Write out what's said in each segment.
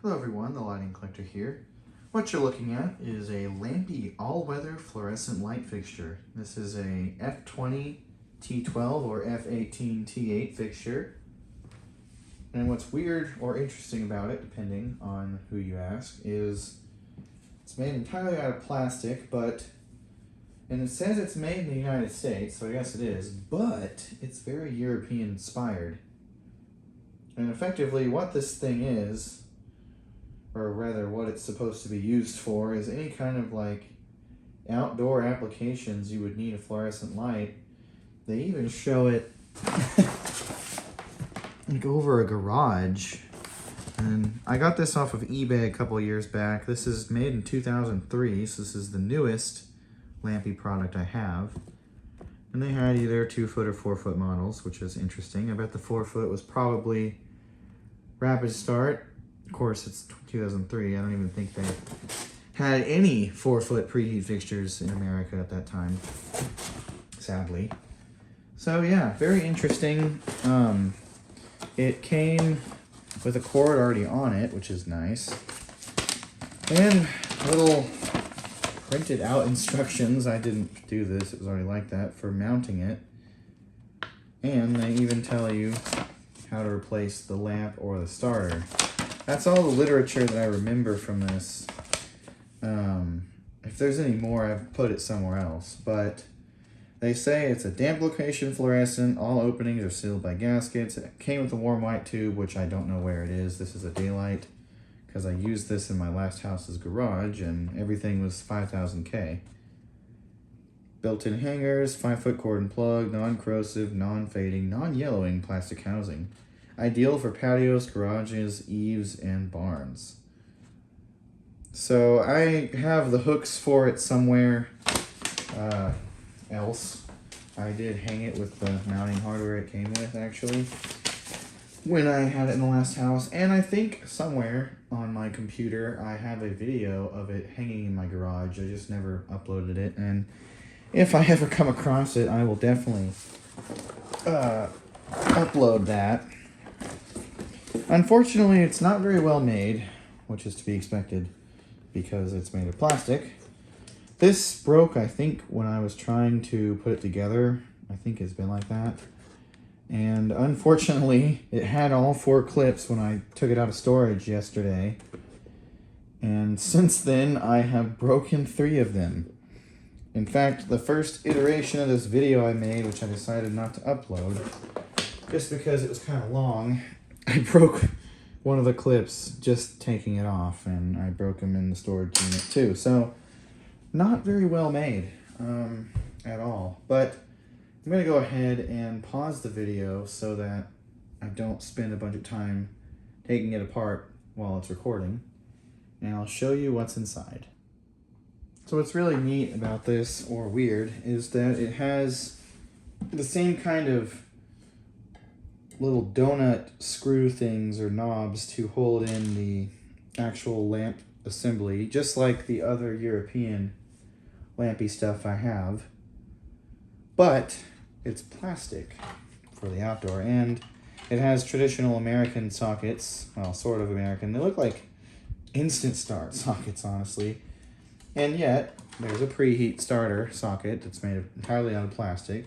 Hello everyone, the lighting collector here. What you're looking at is a Lampi All-weather fluorescent light fixture. This is a F20T12 or F18T8 fixture. And what's weird or interesting about it, depending on who you ask, is it's made entirely out of plastic, and it says it's made in the United States, so I guess it is, but it's very European inspired. And effectively what this thing is, or rather what it's supposed to be used for, is any kind of like outdoor applications you would need a fluorescent light. They even show it like over a garage. And I got this off of eBay a couple of years back. This is made in 2003, so this is the newest Lampi product I have. And they had either 2-foot or 4-foot models, which is interesting. I bet the 4-foot was probably rapid start. Of course, it's 2003. I don't even think they had any 4-foot preheat fixtures in America at that time, sadly. So yeah, very interesting. It came with a cord already on it, which is nice. And little printed out instructions. I didn't do this, it was already like that, for mounting it. And they even tell you how to replace the lamp or the starter. That's all the literature that I remember from this. If there's any more, I've put it somewhere else. But they say it's a damp location fluorescent. All openings are sealed by gaskets. It came with a warm white tube, which I don't know where it is. This is a daylight, because I used this in my last house's garage, and everything was 5000K. Built-in hangers, 5-foot cord and plug, non-corrosive, non-fading, non-yellowing plastic housing. Ideal for patios, garages, eaves, and barns. So I have the hooks for it somewhere else. I did hang it with the mounting hardware it came with, actually, when I had it in the last house. And I think somewhere on my computer I have a video of it hanging in my garage. I just never uploaded it. And if I ever come across it, I will definitely upload that. Unfortunately, it's not very well made, which is to be expected because it's made of plastic. This broke, I think, when I was trying to put it together. I think it's been like that. And unfortunately, it had all 4 clips when I took it out of storage yesterday. And since then, I have broken 3 of them. In fact, the first iteration of this video I made, which I decided not to upload, just because it was kind of long, I broke one of the clips just taking it off, and I broke them in the storage unit too. So, not very well made at all. But I'm going to go ahead and pause the video so that I don't spend a bunch of time taking it apart while it's recording. And I'll show you what's inside. So what's really neat about this, or weird, is that it has the same kind of little donut screw things or knobs to hold in the actual lamp assembly, just like the other European Lampi stuff I have. But it's plastic for the outdoor, and it has traditional American sockets, well, sort of American. They look like instant start sockets, honestly. And yet, there's a preheat starter socket that's made entirely out of plastic.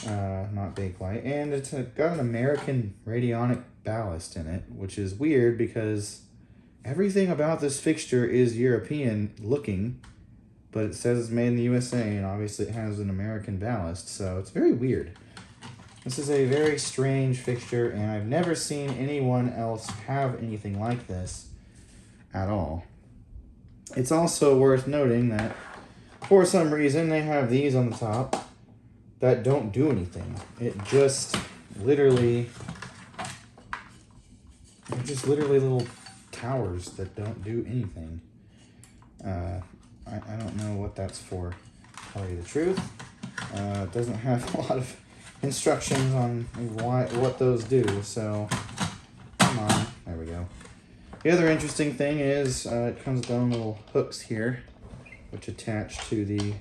Not Bakelite, and it's got an American radionic ballast in it, which is weird because everything about this fixture is European looking, but it says it's made in the USA, and obviously it has an American ballast, so it's very weird. This is a very strange fixture, and I've never seen anyone else have anything like this at all. It's also worth noting that for some reason they have these on the top that don't do anything. It just literally, they're just literally little towers that don't do anything. I don't know what that's for, to tell you the truth. It doesn't have a lot of instructions on what those do, so come on, there we go. The other interesting thing is it comes with their own little hooks here, which attach to the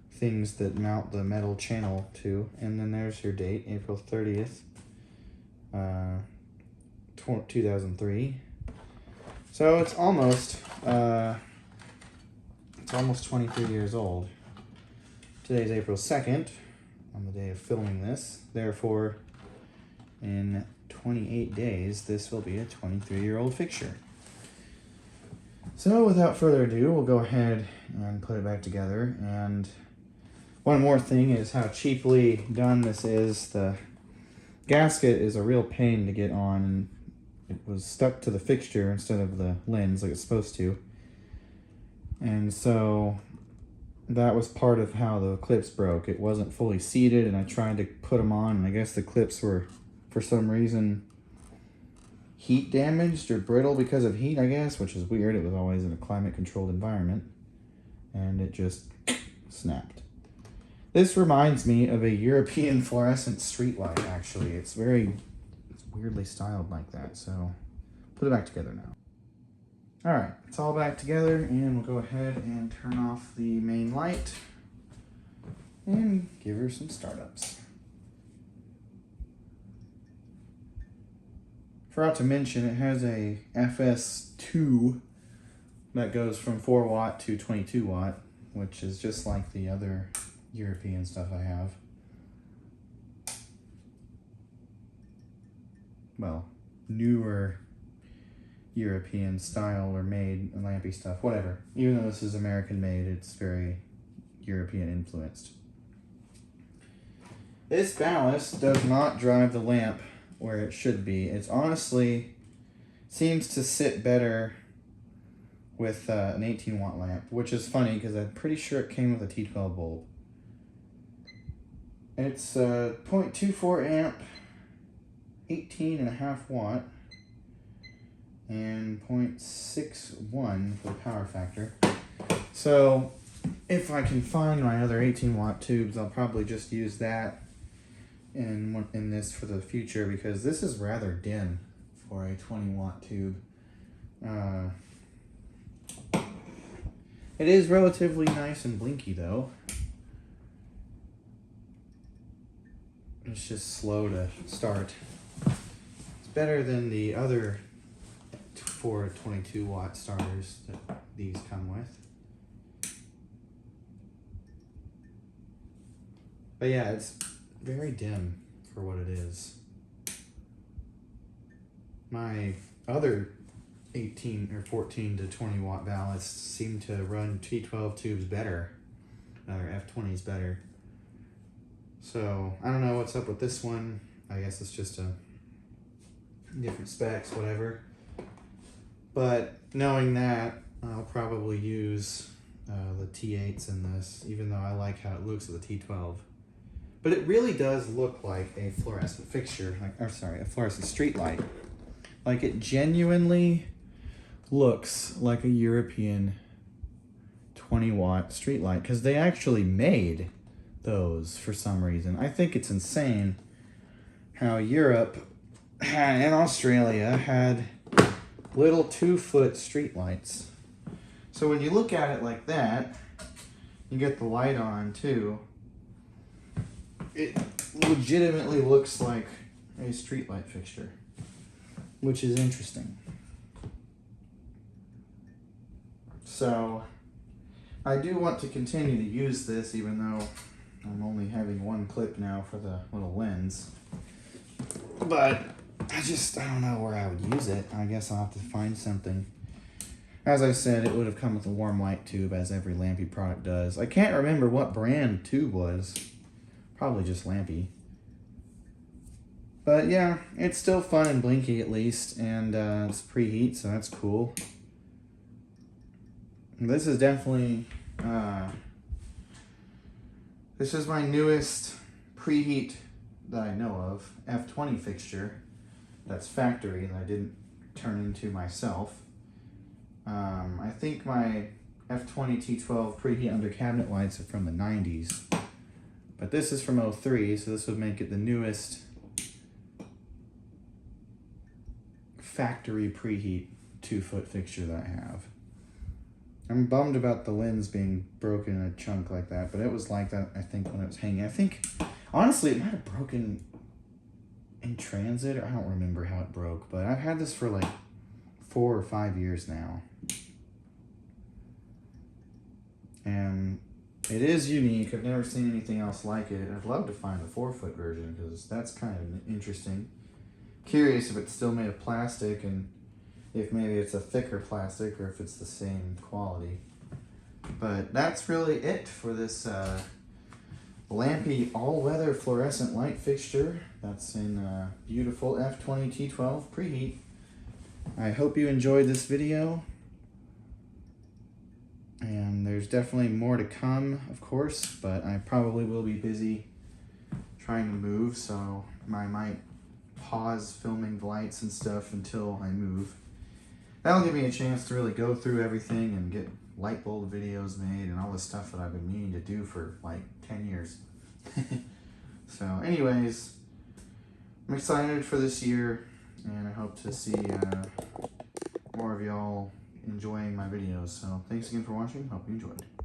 things that mount the metal channel to. And then there's your date, April 30th, 2003. So it's almost 23 years old. Today's April 2nd, on the day of filming this. Therefore, in 28 days, this will be a 23-year-old fixture. So without further ado, we'll go ahead and put it back together. And one more thing is how cheaply done this is. The gasket is a real pain to get on. It was stuck to the fixture instead of the lens like it's supposed to. And so that was part of how the clips broke. It wasn't fully seated, and I tried to put them on, and I guess the clips were, for some reason, heat damaged or brittle because of heat, I guess, which is weird. It was always in a climate-controlled environment, and it just snapped. This reminds me of a European fluorescent streetlight, actually. It's weirdly styled like that, so put it back together now. Alright, it's all back together, and we'll go ahead and turn off the main light and give her some startups. Forgot to mention, it has a FS2 that goes from 4 watt to 22 watt, which is just like the other European stuff I have. Well, newer European style or made Lampi stuff, whatever. Even though this is American made, it's very European influenced. This ballast does not drive the lamp where it should be. It's honestly seems to sit better with an 18 watt lamp, which is funny because I'm pretty sure it came with a T12 bulb. It's 0.24 amp, 18.5 watt, and 0.61 for the power factor. So if I can find my other 18 watt tubes, I'll probably just use that in this for the future, because this is rather dim for a 20 watt tube. It is relatively nice and blinky though. It's just slow to start. It's better than the other 4 22 watt starters that these come with. But yeah, it's very dim for what it is. My other 18 or 14 to 20 watt ballasts seem to run T12 tubes better, or F20s better. So I don't know what's up with this one. I guess it's just a different specs, whatever. But knowing that, I'll probably use the T8s in this, even though I like how it looks with the T12. But it really does look like a fluorescent fixture, a fluorescent street light. Like, it genuinely looks like a European 20 watt street light, because they actually made those for some reason. I think it's insane how Europe and Australia had little 2-foot street lights. So when you look at it like that, you get the light on too. It legitimately looks like a street light fixture, which is interesting. So I do want to continue to use this, even though I'm only having one clip now for the little lens. But I don't know where I would use it. I guess I'll have to find something. As I said, it would have come with a warm light tube, as every Lampi product does. I can't remember what brand tube was. Probably just Lampi. But yeah, it's still fun and blinky at least, and it's preheat, so that's cool. This is definitely, this is my newest preheat that I know of, F20 fixture. That's factory, that I didn't turn into myself. I think my F18T12 preheat under cabinet lights are from the 90s. But this is from 03, so this would make it the newest factory preheat 2-foot fixture that I have. I'm bummed about the lens being broken in a chunk like that, but it was like that, I think, when it was hanging. I think, honestly, it might have broken in transit, or I don't remember how it broke, but I've had this for like 4 or 5 years now. And it is unique. I've never seen anything else like it. I'd love to find the 4-foot version because that's kind of interesting. Curious if it's still made of plastic and if maybe it's a thicker plastic or if it's the same quality. But that's really it for this Lampi All-weather fluorescent light fixture. That's in beautiful F20T12 preheat. I hope you enjoyed this video. And there's definitely more to come, of course, but I probably will be busy trying to move, so I might pause filming the lights and stuff until I move. That'll give me a chance to really go through everything and get light bulb videos made and all the stuff that I've been meaning to do for like 10 years. So anyways, I'm excited for this year, and I hope to see more of y'all enjoying my videos. So thanks again for watching. Hope you enjoyed.